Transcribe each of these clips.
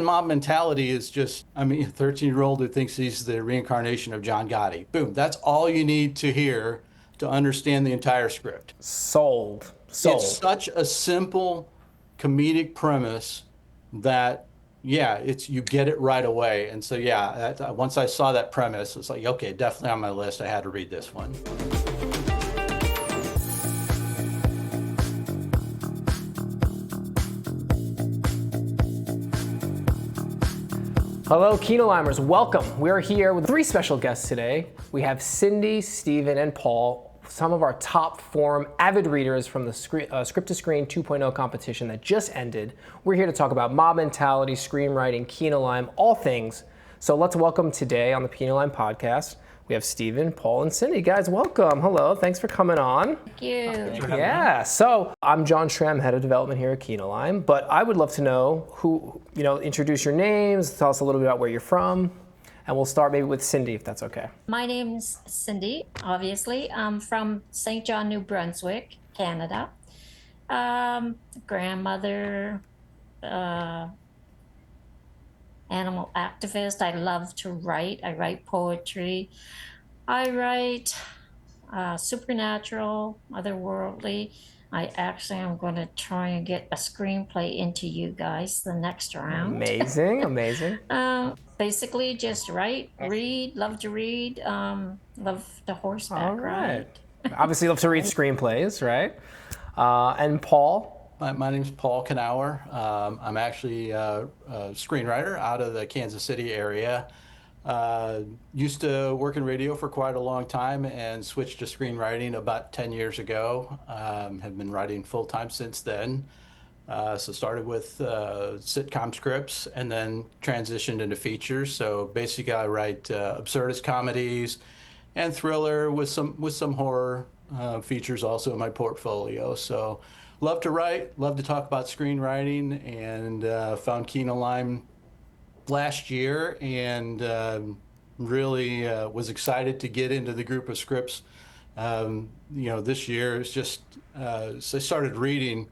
and mob mentality is just, I mean, a 13-year-old who thinks he's the reincarnation of John Gotti. Boom. That's all you need to hear to understand the entire script. Sold. It's Sold. such a simple comedic premise that, yeah, it's you get it right away. And so, yeah, once I saw that premise, it's like, okay, definitely on my list. I had to read this one. Hello, Kinolimers. Welcome. We're here with three special guests today. We have Cindy, Steven, and Paul, some of our top forum avid readers from the Script to Screen 2.0 competition that just ended. We're here to talk about mob mentality, screenwriting, Kinolime, all things. So let's welcome today on the Kinolime podcast. We have Steven, Paul, and Cindy. Guys, welcome. Hello. Thanks for coming on. Thank you. Yeah. So I'm John Schramm, head of development here at Kinolime. But I would love to know who, introduce your names, tell us a little bit about where you're from. And we'll start maybe with Cindy, if that's okay. My name's Cindy, obviously. I'm from St. John, New Brunswick, Canada. Grandmother, animal activist. I love to write. I write poetry. I write supernatural, otherworldly. I actually am going to try and get a screenplay into you guys the next round. Amazing, amazing. Basically, just write, read, love to read, love the horseback All right. ride. Obviously love to read screenplays, right? And Paul? My name's Paul Knauer. I'm actually a screenwriter out of the Kansas City area. Used to work in radio for quite a long time and switched to screenwriting about 10 years ago. Have been writing full time since then. So started with sitcom scripts and then transitioned into features. So basically I write absurdist comedies and thriller with some horror features also in my portfolio. So love to write, love to talk about screenwriting, and found Kinolime last year and really was excited to get into the group of scripts. This year it's just so I started reading,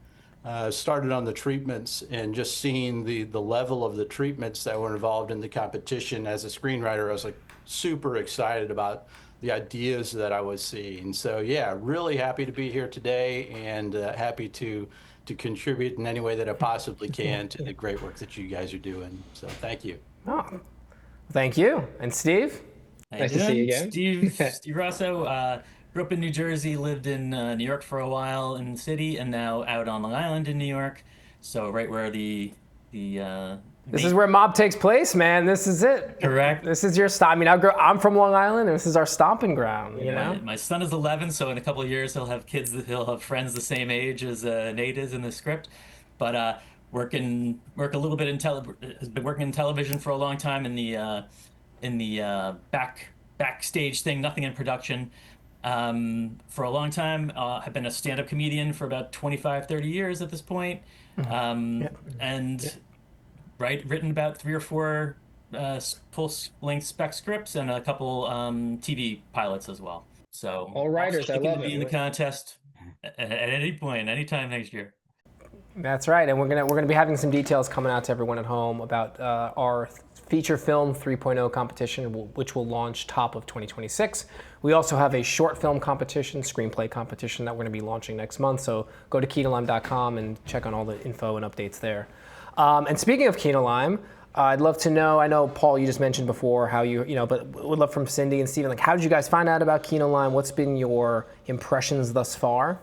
started on the treatments and just seeing the level of the treatments that were involved in the competition. As a screenwriter, I was like super excited about the ideas that I was seeing. So yeah, really happy to be here today and happy to contribute in any way that I possibly can to the great work that you guys are doing. So thank you. Oh, thank you. And Steve? Nice to see you again. Steve Rosso. Grew up in New Jersey, lived in New York for a while in the city, and now out on Long Island in New York. So right where This is where mob takes place, man. This is it. Correct. This is your stop. I mean, I'm from Long Island, and this is our stomping ground. You know. My son is 11, so in a couple of years he'll have friends the same age as Nate is in the script. But work a little bit has been working in television for a long time in the backstage thing, nothing in production. For a long time, have been a stand-up comedian for about 25, 30 years at this point. Written about 3 or 4 full-length spec scripts and a couple TV pilots as well. So all writers, I love to be in the contest at any point, anytime next year. That's right, and we're gonna be having some details coming out to everyone at home about our feature film 3.0 competition, which will launch top of 2026. We also have a short film competition, screenplay competition that we're going to be launching next month. So go to kinolime.com and check on all the info and updates there. And speaking of Kinolime, I'd love to know, I know, Paul, you just mentioned before how but would love from Cindy and Steven, like, how did you guys find out about Kinolime? What's been your impressions thus far?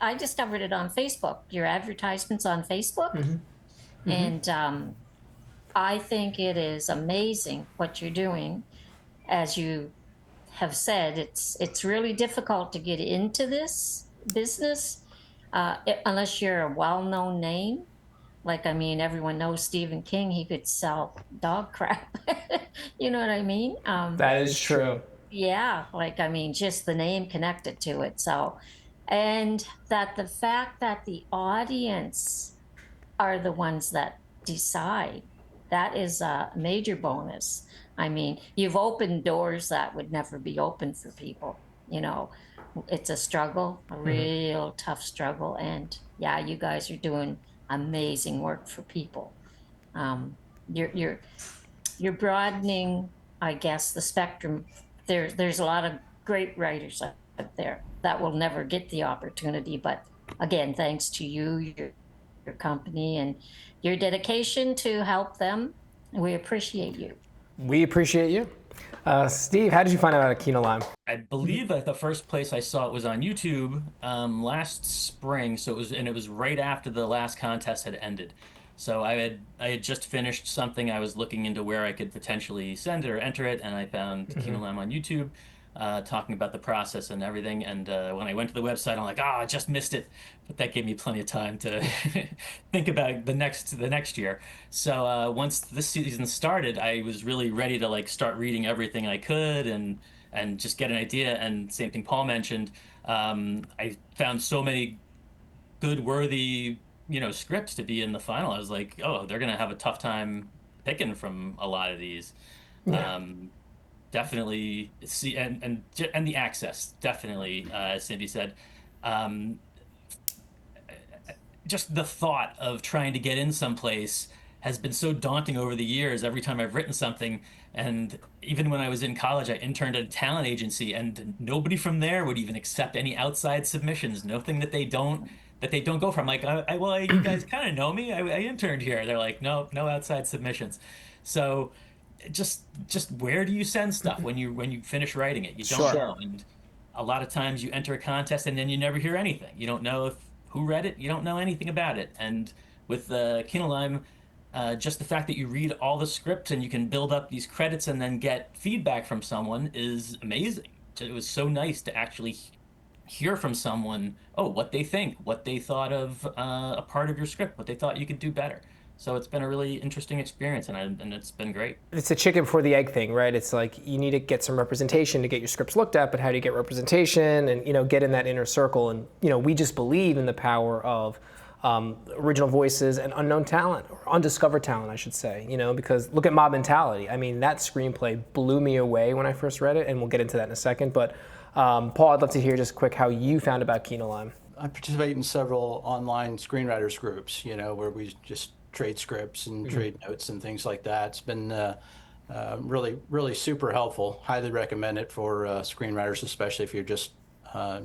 I discovered it on Facebook, your advertisements on Facebook. Mm-hmm. And I think it is amazing what you're doing. As you have said, it's really difficult to get into this business unless you're a well-known name. Like, I mean, everyone knows Stephen King. He could sell dog crap. You know what I mean? That is true. Yeah, like, I mean, just the name connected to it. So, and that the fact that the audience are the ones that decide, that is a major bonus. I mean, you've opened doors that would never be open for people. It's a struggle, a real tough struggle. And yeah, you guys are doing amazing work for people. you're broadening, I guess, the spectrum. There's a lot of great writers out there that will never get the opportunity, but again, thanks to you, your company, and your dedication to help them, we appreciate you. We appreciate you. Steve, how did you find out about Kinolime? I believe that the first place I saw it was on YouTube last spring. So it was right after the last contest had ended. So I had just finished something. I was looking into where I could potentially send it or enter it, and I found Kinolime on YouTube, talking about the process and everything. And when I went to the website, I'm like, I just missed it. But that gave me plenty of time to think about the next year. So once this season started, I was really ready to like start reading everything I could and just get an idea. And same thing Paul mentioned. I found so many good, worthy, scripts to be in the final. I was like, oh, they're gonna have a tough time picking from a lot of these. Yeah. Um, Definitely see, and the access, definitely, as Cindy said. Um, just the thought of trying to get in someplace has been so daunting over the years every time I've written something. And even when I was in college, I interned at a talent agency, and nobody from there would even accept any outside submissions. Nothing that they don't go from. Like, well, you guys kind of know me. I interned here. They're like, no, no outside submissions. So just where do you send stuff when you finish writing it? You don't Sure. know. And a lot of times you enter a contest and then you never hear anything. You don't know if who read it. You don't know anything about it. And with Kinolime, just the fact that you read all the scripts and you can build up these credits and then get feedback from someone is amazing. It was so nice to actually hear from someone, oh, what they think, what they thought of a part of your script, what they thought you could do better. So it's been a really interesting experience, and it's been great. It's a chicken before the egg thing, right? It's like you need to get some representation to get your scripts looked at, but how do you get representation and get in that inner circle? And we just believe in the power of original voices and unknown talent, or undiscovered talent, I should say. Because look at Mob Mentality. I mean, that screenplay blew me away when I first read it, and we'll get into that in a second. But Paul, I'd love to hear just quick how you found about Kinolime. I participate in several online screenwriters groups, where we just trade scripts and trade notes and things like that. It's been really, really super helpful. Highly recommend it for screenwriters, especially if you're just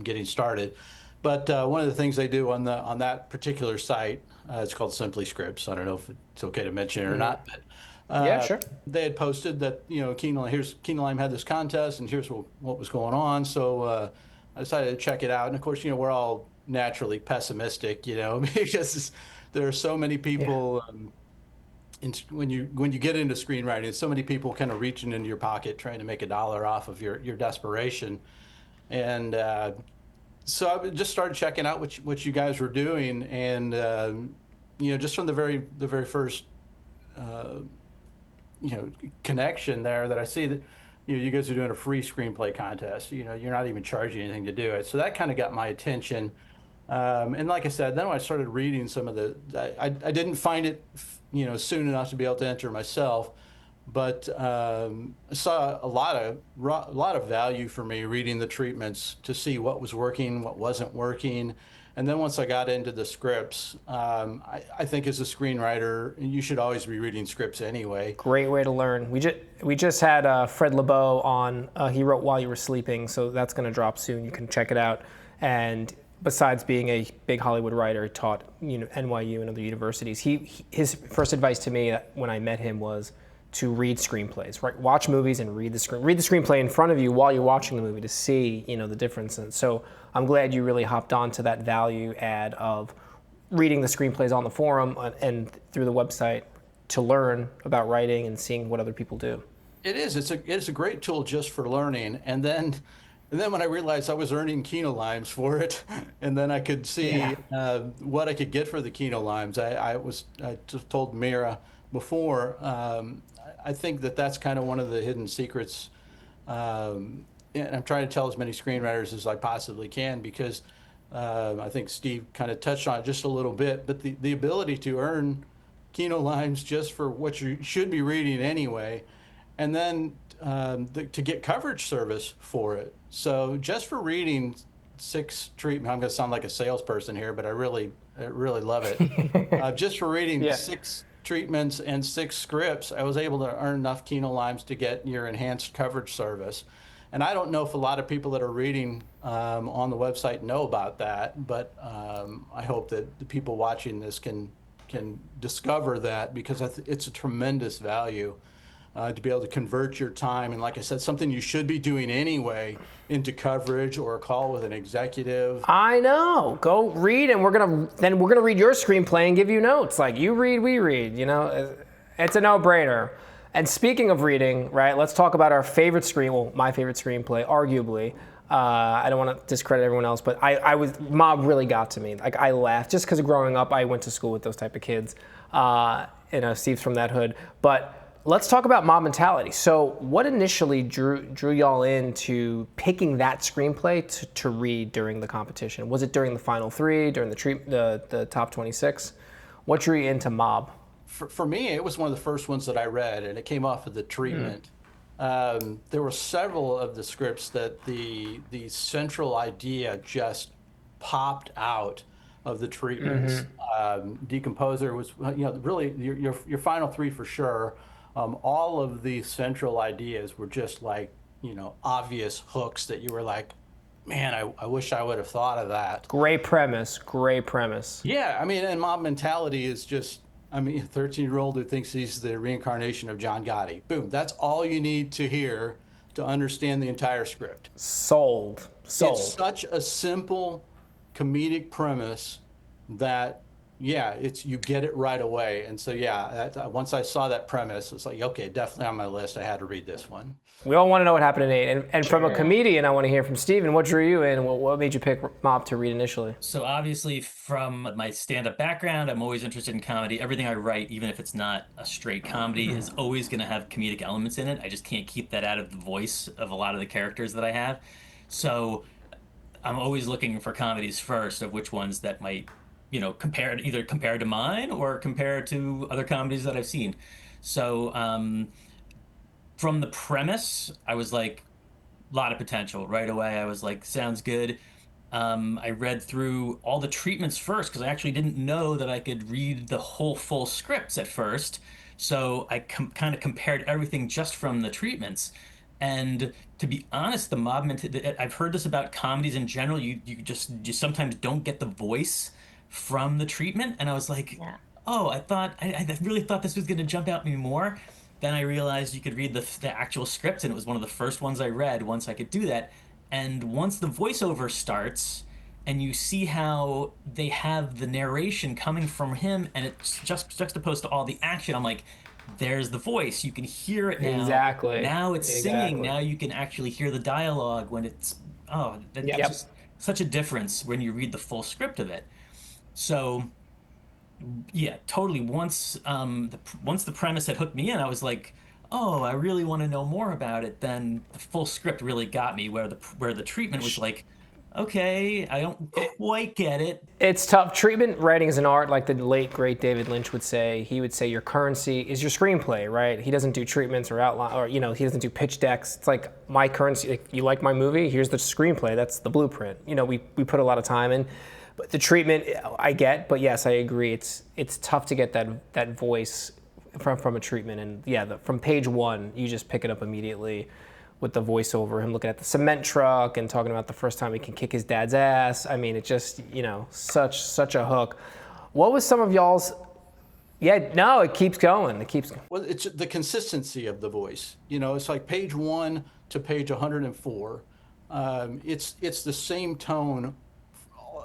getting started. But one of the things they do on that particular site, it's called Simply Scripts. I don't know if it's okay to mention it or not, but Yeah, sure. they had posted that Kinolime had this contest, and here's what was going on. So I decided to check it out, and of course, we're all naturally pessimistic, because there are so many people. When you get into screenwriting, so many people kind of reaching into your pocket trying to make a dollar off of your desperation, and so I just started checking out what you guys were doing, and just from the very first connection there, that I see that you guys are doing a free screenplay contest. You're not even charging anything to do it, so that kind of got my attention. And like I said, then when I started reading some of I didn't find it soon enough to be able to enter myself, but I saw a lot of value for me reading the treatments to see what was working, what wasn't working. And then once I got into the scripts, I think as a screenwriter, you should always be reading scripts anyway. Great way to learn. We just had Fred LeBeau on. He wrote While You Were Sleeping, so that's going to drop soon. You can check it out. And besides being a big Hollywood writer, taught NYU and other universities. His first advice to me when I met him was to read screenplays. Right, watch movies and read the screenplay in front of you while you're watching the movie to see the difference. And so I'm glad you really hopped on to that value add of reading the screenplays on the forum and through the website to learn about writing and seeing what other people do. It is. It's a great tool just for learning. And then when I realized I was earning Kinolimes for it, and then I could see what I could get for the Kinolimes, I just told Mira before. I think that's kind of one of the hidden secrets. And I'm trying to tell as many screenwriters as I possibly can, because I think Steve kind of touched on it just a little bit. But the ability to earn Kinolimes just for what you should be reading anyway, and then to get coverage service for it. So just for reading 6 treatment, I'm going to sound like a salesperson here, but I really love it. Just for reading treatments and 6 scripts, I was able to earn enough Kinolimes to get your enhanced coverage service. And I don't know if a lot of people that are reading on the website know about that, but I hope that the people watching this can discover that, because it's a tremendous value to be able to convert your time. And like I said, something you should be doing anyway into coverage or a call with an executive. I know. Go read, and we're gonna read your screenplay and give you notes. Like, you read, we read. You know, it's a no-brainer. And speaking of reading, right? Let's talk about our favorite my favorite screenplay, arguably. I don't want to discredit everyone else, but Mob really got to me. Like, I laughed just because growing up, I went to school with those type of kids. Steve's from that hood, but. Let's talk about Mob Mentality. So what initially drew y'all into picking that screenplay to read during the competition? Was it during the final 3, during the top 26? What drew you into Mob? For me, it was one of the first ones that I read, and it came off of the treatment. There were several of the scripts that the central idea just popped out of the treatments. Decomposer was, really your final 3 for sure. All of the central ideas were just like, obvious hooks that you were like, man, I wish I would have thought of that. Great premise. Yeah, I mean, and Mob Mentality is just, a 13-year-old who thinks he's the reincarnation of John Gotti. Boom, that's all you need to hear to understand the entire script. Sold. It's such a simple comedic premise that, you get it right away. And so, once I saw that premise, it's like, okay, definitely on my list. I had to read this one. We all want to know what happened to Nate. And from a comedian, I want to hear from Steven. What drew you in? What made you pick Mob to read initially? So obviously, from my stand-up background, I'm always interested in comedy. Everything I write, even if it's not a straight comedy, is always going to have comedic elements in it. I just can't keep that out of the voice of a lot of the characters that I have. So I'm always looking for comedies first, of which ones that might, either compared to mine or compared to other comedies that I've seen. So from the premise, I was like, a lot of potential right away. I was like, sounds good. I read through all the treatments first because I actually didn't know that I could read the whole full scripts at first. So I kind of compared everything just from the treatments. And to be honest, the mob mentality, I've heard this about comedies in general. You sometimes don't get the voice from the treatment. And I was like, oh, I really thought this was going to jump out me more. Then I realized you could read the actual script, and it was one of the first ones I read once I could do that. And once the voiceover starts and you see how they have the narration coming from him and it's just juxtaposed to all the action, I'm like, there's the voice. You can hear it now. Exactly. Now it's singing. Now you can actually hear the dialogue when it's, just such a difference when you read the full script of it. So, yeah, totally. Once the premise had hooked me in, I was like, oh, I really want to know more about it. Then the full script really got me, where the treatment was like, okay, I don't quite get it. It's tough. Treatment writing is an art, like the late, great David Lynch would say. He would say your currency is your screenplay, right? He doesn't do treatments or outline, or, he doesn't do pitch decks. It's like my currency, like, you like my movie? Here's the screenplay. That's the blueprint. We put a lot of time in. But the treatment, I get, but yes, I agree. It's tough to get that voice from a treatment. And from page 1, you just pick it up immediately with the voiceover, him looking at the cement truck and talking about the first time he can kick his dad's ass. I mean, it's just, such a hook. What was some of y'all's? It keeps going. Well, it's the consistency of the voice. It's like page 1 to page 104. It's the same tone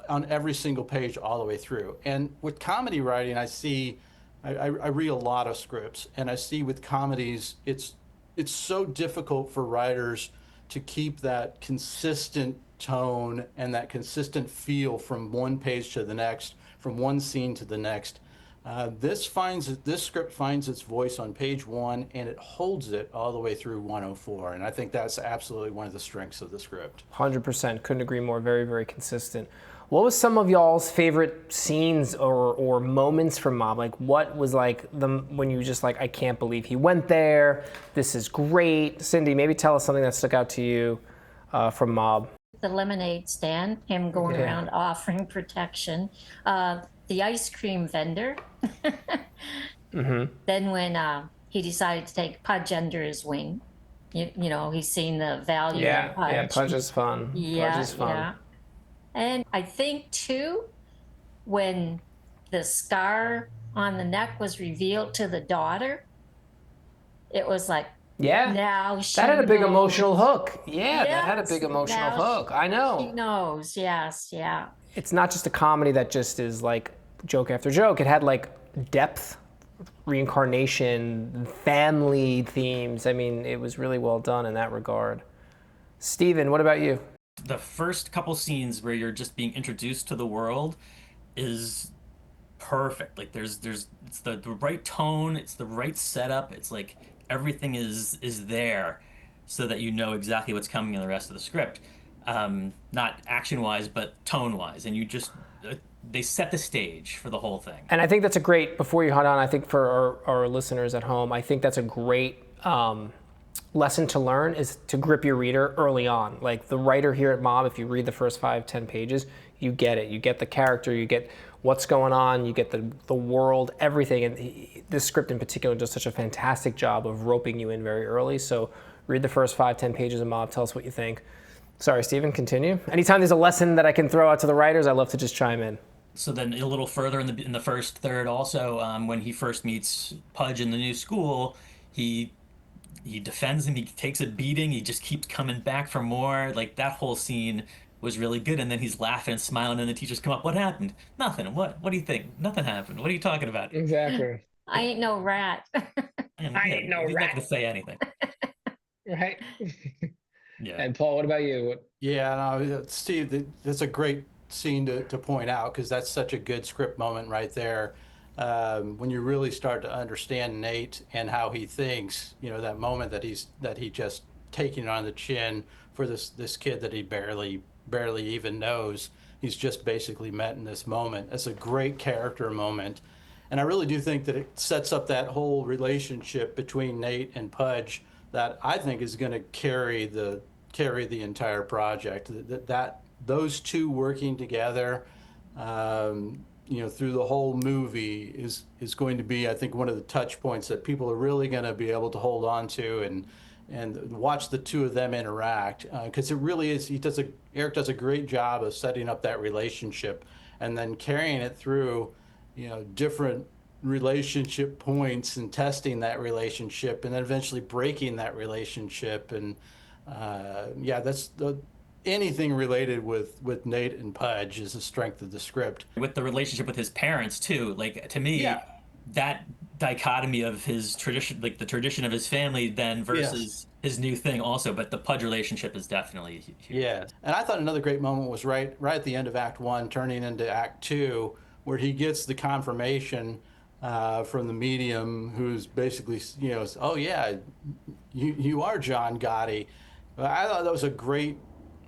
on every single page all the way through. And with comedy writing, I read a lot of scripts, and I see with comedies, it's so difficult for writers to keep that consistent tone and that consistent feel from one page to the next, from one scene to the next. This script finds its voice on page 1, and it holds it all the way through 104. And I think that's absolutely one of the strengths of the script. 100%. Couldn't agree more. Very, very consistent. What was some of y'all's favorite scenes or moments from Mob? Like, what was like when you just like, I can't believe he went there. This is great. Cindy, maybe tell us something that stuck out to you from Mob. The lemonade stand, him going around offering protection. The ice cream vendor. Then when he decided to take Pudge under his wing, you know, he's seen the value in Pudge. Yeah, Pudge is fun. Yeah, Pudge is fun. yeah. And I think too, when the scar on the neck was revealed to the daughter, it was like, Yeah. now she That had a big knows. emotional hook. Yeah, that had a Yes, big emotional now hook. I She know. knows, yes, yeah. It's not just a comedy that just is like joke after joke. It had like depth, reincarnation, family themes. I mean, it was really well done in that regard. Steven, what about you? The first couple scenes where you're just being introduced to the world is perfect. Like it's the right tone, it's the right setup. It's like everything is there so that you know exactly what's coming in the rest of the script. Not action wise, but tone wise, and you just they set the stage for the whole thing. And I think that's a great, before you head on, I think for our listeners at home, I think that's a great lesson to learn, is to grip your reader early on. Like the writer here at Mob, if you read the first 5-10 pages, you get it. You get the character, you get what's going on, you get the world, everything. And this script in particular does such a fantastic job of roping you in very early. So read the first 5-10 pages of Mob, tell us what you think. Sorry, Steven, continue. Anytime there's a lesson that I can throw out to the writers, I love to just chime in. So then a little further in the first third, also when he first meets Pudge in the new school, he defends him. He takes a beating. He just keeps coming back for more. Like that whole scene was really good. And then he's laughing and smiling, and the teachers come up. What happened? Nothing. What do you think? Nothing happened. What are you talking about? Exactly. I ain't no rat. And, I ain't no he's not rat. going to say anything. Right. Yeah. And Paul, what about you? Yeah, no, Steve, that's a great scene to point out, because that's such a good script moment right there. When you really start to understand Nate and how he thinks, you know, that moment that he just taking it on the chin for this kid that he barely even knows. He's just basically met in this moment. It's a great character moment. And I really do think that it sets up that whole relationship between Nate and Pudge that I think is going to carry the entire project. That those two working together, you know, through the whole movie is going to be, I think, one of the touch points that people are really going to be able to hold on to and watch the two of them interact, because it really is. Eric does a great job of setting up that relationship and then carrying it through, you know, different relationship points and testing that relationship and then eventually breaking that relationship. And yeah, anything related with Nate and Pudge is the strength of the script. With the relationship with his parents too, like to me, Yeah. that dichotomy of his tradition, like the tradition of his family, then versus his new thing also. But the Pudge relationship is definitely huge. Yeah, and I thought another great moment was right at the end of Act One, turning into Act Two, where he gets the confirmation from the medium, who's basically, you know, oh yeah, you are John Gotti. I thought that was a great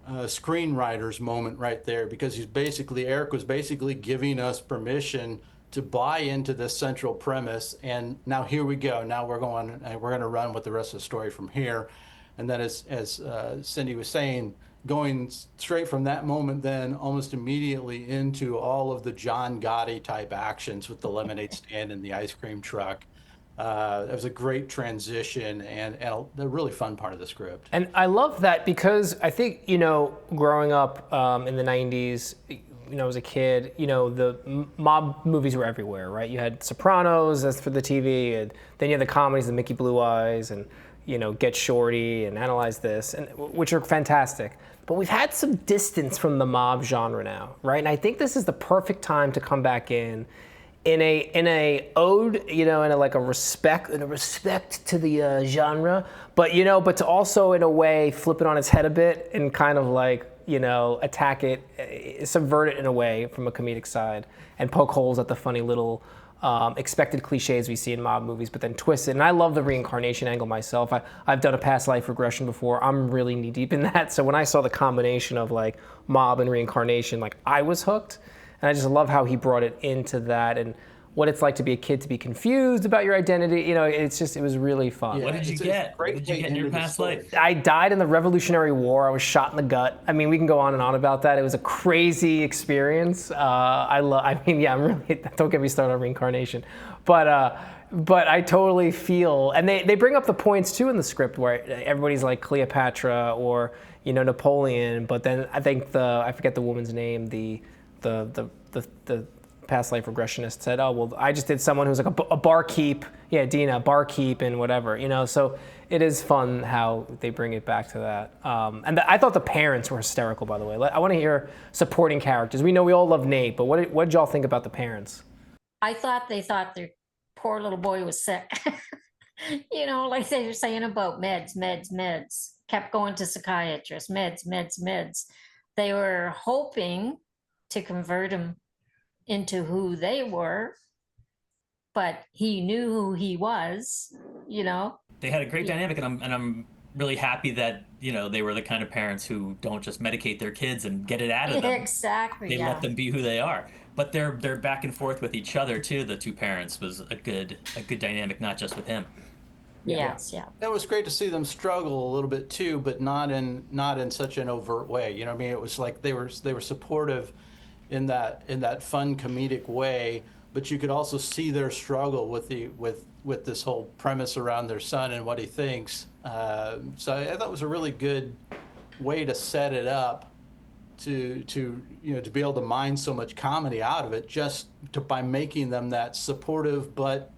screenwriter's moment right there, because Eric was basically giving us permission to buy into this central premise, and now here we go. Now we're going to run with the rest of the story from here. And then as Cindy was saying, going straight from that moment then almost immediately into all of the John Gotti type actions with the lemonade stand and the ice cream truck. It was a great transition and a really fun part of the script. And I love that, because I think, you know, growing up in the 90s, you know, as a kid, you know, the mob movies were everywhere, right? You had Sopranos, that's for the TV, and then you had the comedies, the Mickey Blue Eyes, and, you know, Get Shorty and Analyze This, and which are fantastic. But we've had some distance from the mob genre now, right? And I think this is the perfect time to come back in a ode, you know, in a respect to the genre, but, you know, but to also in a way flip it on its head a bit and kind of like, you know, attack it, subvert it in a way from a comedic side, and poke holes at the funny little expected cliches we see in mob movies, but then twist it. And I love the reincarnation angle myself. I've done a past life regression before. I'm really knee deep in that. So when I saw the combination of like mob and reincarnation, like I was hooked. And I just love how he brought it into that, and what it's like to be a kid, to be confused about your identity. You know, it was really fun. Yeah, what did you get? What did you get in your past life? I died in the Revolutionary War. I was shot in the gut. I mean, we can go on and on about that. It was a crazy experience. I'm really, don't get me started on reincarnation. But but I totally feel, and they bring up the points too in the script where everybody's like Cleopatra or Napoleon, but then I think I forget the woman's name, the past life regressionist said, oh well, I just did someone who's like a barkeep, yeah, Dina, barkeep and whatever, So it is fun how they bring it back to that. And I thought the parents were hysterical, by the way. I want to hear supporting characters. We know we all love Nate, but what did y'all think about the parents? I thought they thought their poor little boy was sick. Like they were saying about meds. Kept going to psychiatrists, meds. They were hoping to convert him into who they were, but he knew who he was, They had a great dynamic, and I'm really happy that they were the kind of parents who don't just medicate their kids and get it out of them. Exactly. They Yeah. let them be who they are. But they're back and forth with each other too. The two parents was a good dynamic, not just with him. Yes. Yeah. It was great to see them struggle a little bit too, but not in such an overt way. You know what I mean? It was like they were supportive in that fun comedic way, but you could also see their struggle with this whole premise around their son and what he thinks. So I thought it was a really good way to set it up to be able to mine so much comedy out of it by making them that supportive, but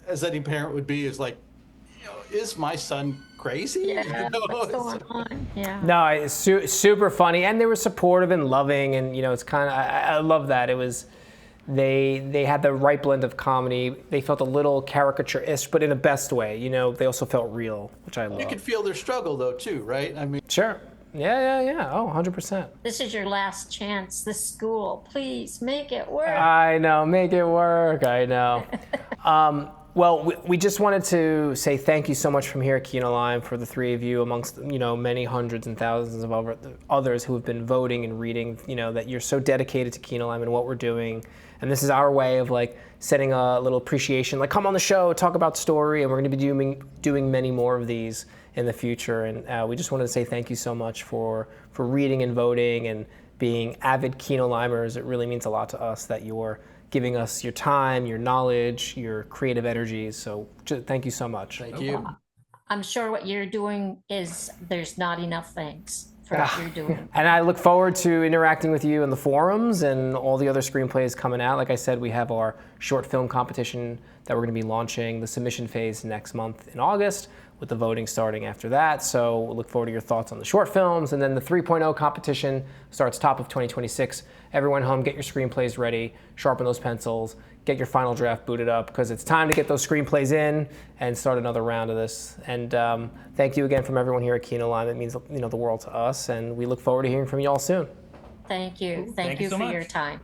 as any parent would be, is like, is my son crazy? Yeah. What's going on? Yeah. No, it's super funny, and they were supportive and loving, and it's kind of I love that. It was they had the right blend of comedy. They felt a little caricature-ish, but in the best way. They also felt real, which I love. You could feel their struggle though too, right? I mean, Sure. Yeah. Oh, 100%. This is your last chance. This school, please make it work. I know, make it work. I know. Well, we just wanted to say thank you so much from here at Kinolime for the three of you, amongst many hundreds and thousands of others who have been voting and reading. That you're so dedicated to Kinolime and what we're doing, and this is our way of like setting a little appreciation. Like, come on the show, talk about story, and we're going to be doing many more of these in the future. And we just wanted to say thank you so much for reading and voting and being avid Kinolimers. It really means a lot to us that you're giving us your time, your knowledge, your creative energies. So thank you so much. thank you. I'm sure what you're doing there's not enough thanks for what you're doing. And I look forward to interacting with you in the forums and all the other screenplays coming out. Like I said, we have our short film competition that we're going to be launching the submission phase next month in August, with the voting starting after that. So we'll look forward to your thoughts on the short films. And then the 3.0 competition starts top of 2026. Everyone home, get your screenplays ready, sharpen those pencils, get your final draft booted up, because it's time to get those screenplays in and start another round of this. And thank you again from everyone here at Kinolime. It means the world to us, and we look forward to hearing from you all soon. Thank you. Thank you you so for much. your time.